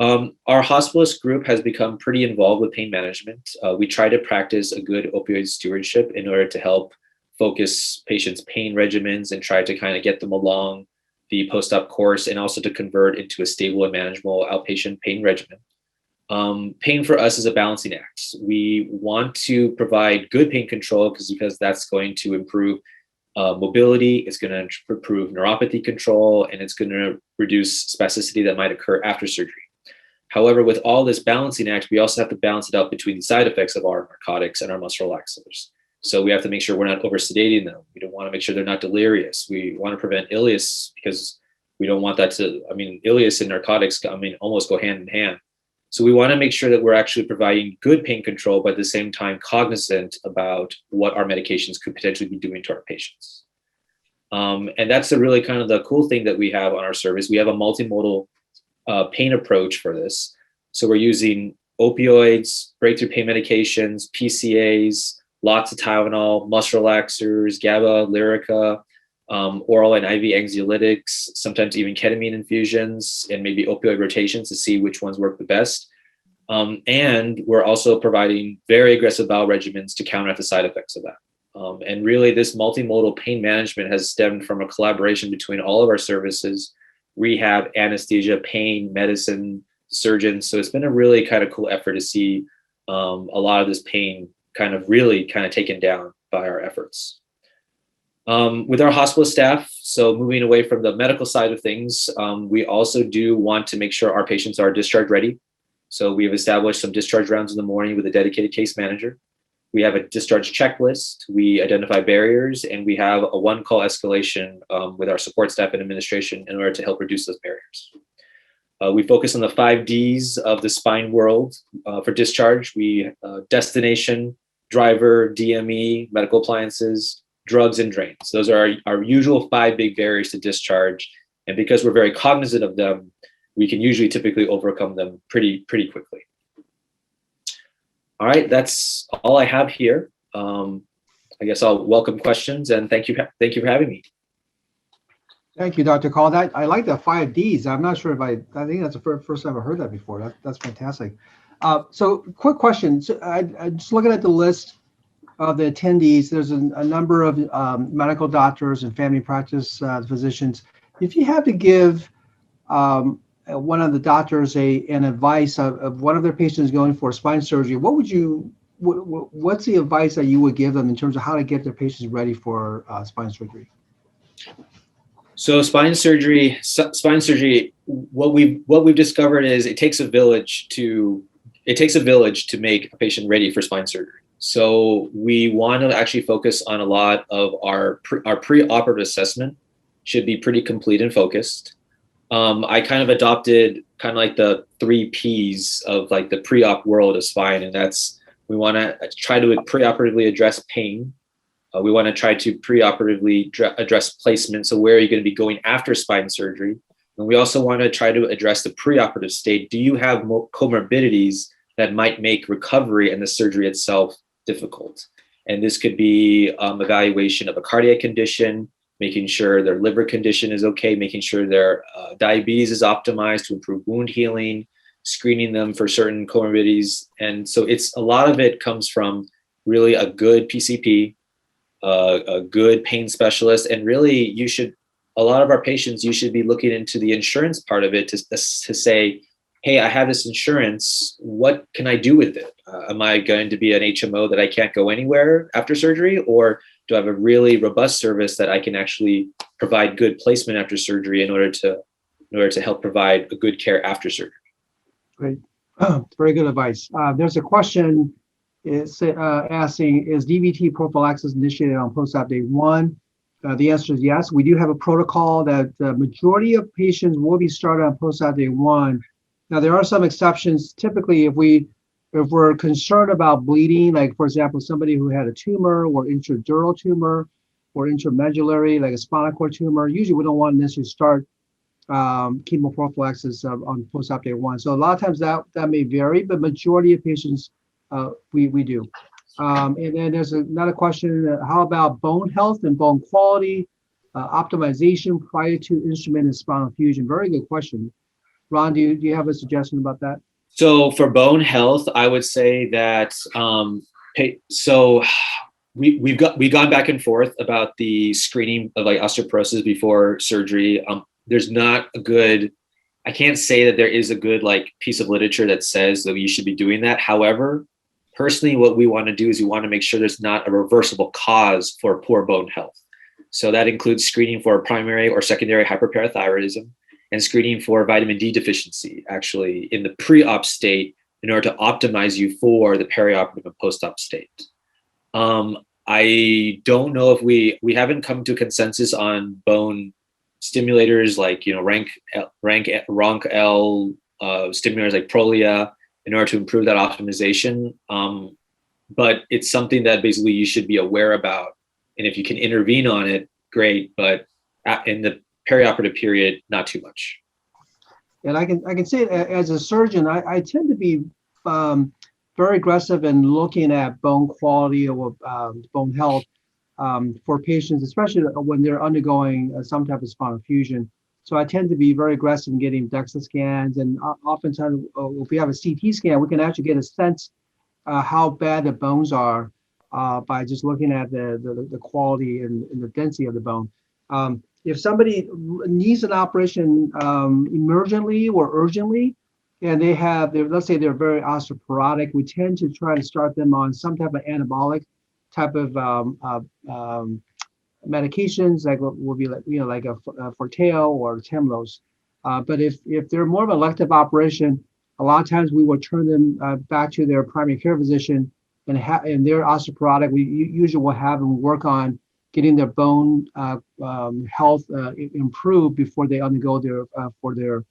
Our hospitalist group has become pretty involved with pain management. We try to practice a good opioid stewardship in order to help focus patients' pain regimens and try to kind of get them along the post-op course and also to convert into a stable and manageable outpatient pain regimen. Pain for us is a balancing act. We want to provide good pain control because that's going to improve mobility, it's going to improve neuropathy control, and it's going to reduce spasticity that might occur after surgery. However, with all this balancing act, we also have to balance it out between the side effects of our narcotics and our muscle relaxers. So we have to make sure we're not oversedating them. We don't want to make sure they're not delirious. We want to prevent ileus because we don't want that to, ileus and narcotics, almost go hand in hand. So we want to make sure that we're actually providing good pain control, but at the same time cognizant about what our medications could potentially be doing to our patients. And that's really kind of the cool thing that we have on our service. We have a multimodal pain approach for this. So we're using opioids, breakthrough pain medications, PCAs, lots of Tylenol, muscle relaxers, GABA, Lyrica, oral and IV anxiolytics, sometimes even ketamine infusions, and maybe opioid rotations to see which ones work the best. And we're also providing very aggressive bowel regimens to counteract the side effects of that. And really, this multimodal pain management has stemmed from a collaboration between all of our services, rehab, anesthesia, pain, medicine, surgeons. So it's been a really kind of cool effort to see a lot of this pain really taken down by our efforts. With our hospital staff, so moving away from the medical side of things, we also do want to make sure our patients are discharge ready. So we have established some discharge rounds in the morning with a dedicated case manager. We have a discharge checklist. We identify barriers, and we have a one-call escalation with our support staff and administration in order to help reduce those barriers. We focus on the 5 Ds of the spine world for discharge. We destination, driver, DME, medical appliances, drugs, and drains. Those are our usual 5 big barriers to discharge. And because we're very cognizant of them, we can usually typically overcome them pretty quickly. All right, that's all I have here. I guess I'll welcome questions, and thank you for having me. Thank you, Dr. Call. That I like the 5 Ds. I'm not sure if I think that's the first time I've heard that before. That's fantastic. So quick question. So I just looking at the list of the attendees, there's a number of medical doctors and family practice physicians. If you had to give one of the doctors an advice of one of their patients going for spine surgery, what's the advice that you would give them in terms of how to get their patients ready for spine surgery? So spine surgery, what we've discovered is it takes a village to make a patient ready for spine surgery. So we want to actually focus on a lot of our preoperative assessment should be pretty complete and focused. I kind of adopted kind of like the 3 Ps of like the pre-op world of spine, and that's we want to try to preoperatively address pain. We want to try to preoperatively address placement. So where are you going to be going after spine surgery? And we also want to try to address the preoperative state. Do you have comorbidities that might make recovery and the surgery itself difficult? And this could be evaluation of a cardiac condition, making sure their liver condition is okay, making sure their diabetes is optimized to improve wound healing, screening them for certain comorbidities. And so a lot of it comes from really a good PCP, a good pain specialist, and really a lot of our patients, you should be looking into the insurance part of it to say, hey, I have this insurance, what can I do with it? Am I going to be an HMO that I can't go anywhere after surgery? Or do I have a really robust service that I can actually provide good placement after surgery in order to help provide a good care after surgery? Great. Very good advice. There's a question asking, is DVT prophylaxis initiated on post-op day 1? The answer is yes. We do have a protocol that the majority of patients will be started on post-op day 1. Now, there are some exceptions. Typically, if we're concerned about bleeding, like for example, somebody who had a tumor or intradural tumor or intramedullary, like a spinal cord tumor, usually we don't want to necessarily start chemoprophylaxis on post-op day 1. So a lot of times that may vary, but majority of patients we do. And then there's another question, how about bone health and bone quality, optimization prior to instrument and spinal fusion? Very good question. Ron, do you have a suggestion about that? So for bone health, I would say that so we've gone back and forth about the screening of like osteoporosis before surgery. There's not a good, I can't say that there is a good like piece of literature that says that you should be doing that. However, personally, what we want to do is we want to make sure there's not a reversible cause for poor bone health. So that includes screening for primary or secondary hyperparathyroidism and screening for vitamin D deficiency, actually in the pre-op state in order to optimize you for the perioperative and post-op state. I don't know if we haven't come to a consensus on bone stimulators like, rank L stimulators like Prolia in order to improve that optimization. But it's something that basically you should be aware about. And if you can intervene on it, great. But in the perioperative period, not too much. And I can say as a surgeon, I tend to be very aggressive in looking at bone quality or bone health for patients, especially when they're undergoing some type of spinal fusion. So I tend to be very aggressive in getting DEXA scans, and oftentimes if we have a CT scan, we can actually get a sense how bad the bones are by just looking at the quality and the density of the bone. If somebody needs an operation emergently or urgently, and let's say they're very osteoporotic, we tend to try to start them on some type of anabolic type of medications, like will be like a Forteo or Temlos. But if they're more of an elective operation, a lot of times we will turn them back to their primary care physician, and they're osteoporotic. We usually will have them work on getting their bone health improved before they undergo their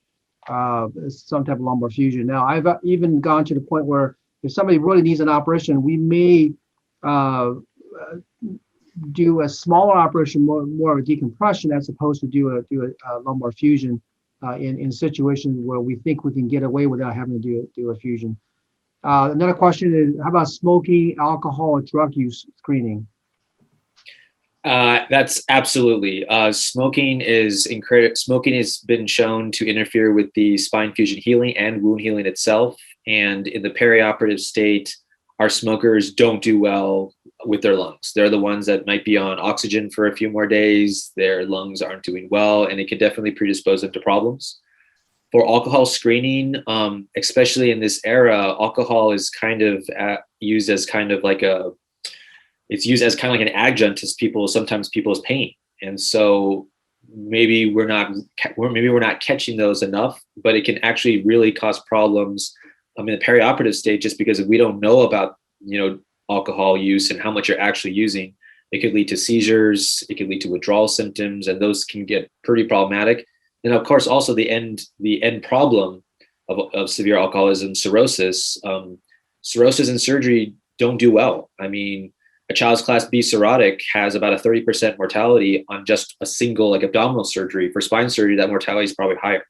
some type of lumbar fusion. Now, I've even gone to the point where if somebody really needs an operation, we may do a smaller operation, more of a decompression, as opposed to do a lumbar fusion in situations where we think we can get away without having to do a fusion. Another question is, how about smoking, alcohol, or drug use screening? That's absolutely. Smoking is incredible. Smoking has been shown to interfere with the spine fusion healing and wound healing itself. And in the perioperative state, our smokers don't do well with their lungs. They're the ones that might be on oxygen for a few more days. Their lungs aren't doing well, and it can definitely predispose them to problems. For alcohol screening, especially in this era, alcohol is kind of used as kind of like an adjunct to sometimes people's pain. And so maybe we're not catching those enough, but it can actually really cause problems in the perioperative state, just because if we don't know about, alcohol use and how much you're actually using, it could lead to seizures, it could lead to withdrawal symptoms, and those can get pretty problematic. And of course, also the end problem of severe alcoholism, cirrhosis. Cirrhosis and surgery don't do well. I mean, a child's class B cirrhotic has about a 30% mortality on just a single abdominal surgery. For spine surgery, that mortality is probably higher.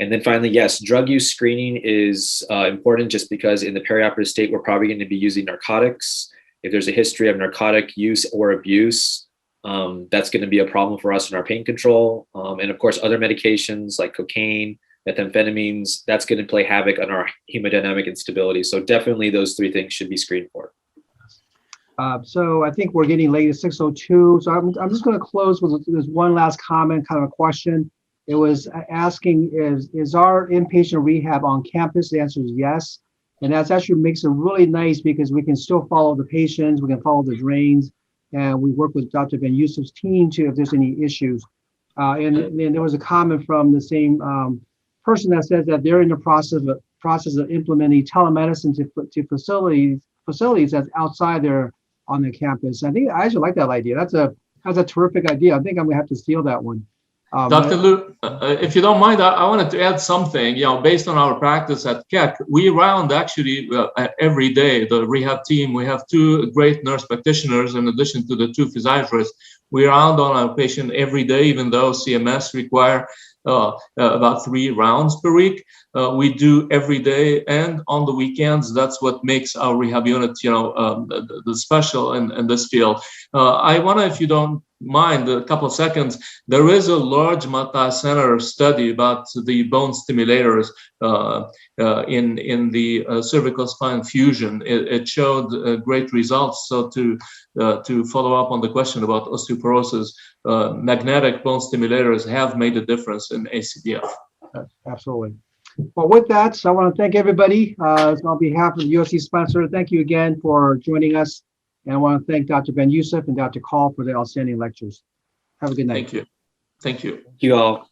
And then finally, yes, drug use screening is important, just because in the perioperative state, we're probably going to be using narcotics. If there's a history of narcotic use or abuse, that's going to be a problem for us in our pain control. And of course, other medications like cocaine, methamphetamines, that's going to play havoc on our hemodynamic instability. So definitely those three things should be screened for. So I think we're getting late at 6:02. So I'm just going to close with this one last comment, kind of a question. It was asking, is our inpatient rehab on campus? The answer is yes. And that actually makes it really nice, because we can still follow the patients, we can follow the drains, and we work with Dr. Ben-Youssef's team too if there's any issues. And then there was a comment from the same person that says that they're in the process of implementing telemedicine to facilities that's outside there on the campus. I think I actually like that idea. That's a terrific idea. I think I'm gonna have to steal that one. Dr. Liu, if you don't mind, I wanted to add something. Based on our practice at Keck, we round actually every day. The rehab team, we have 2 great nurse practitioners in addition to the 2 physiatrists. We round on our patient every day, even though CMS require about 3 rounds per week. We do every day and on the weekends. That's what makes our rehab unit, the special in this field. I want to, if you don't mind, a couple of seconds. There is a large multi-center study about the bone stimulators in the cervical spine fusion. It showed great results. So to follow up on the question about osteoporosis, magnetic bone stimulators have made a difference in ACDF. Absolutely. Well, with that, so I want to thank everybody on behalf of the USC sponsor. Thank you again for joining us. And I want to thank Dr. Ben-Youssef and Dr. Kall for their outstanding lectures. Have a good night. Thank you. Thank you. Thank you all.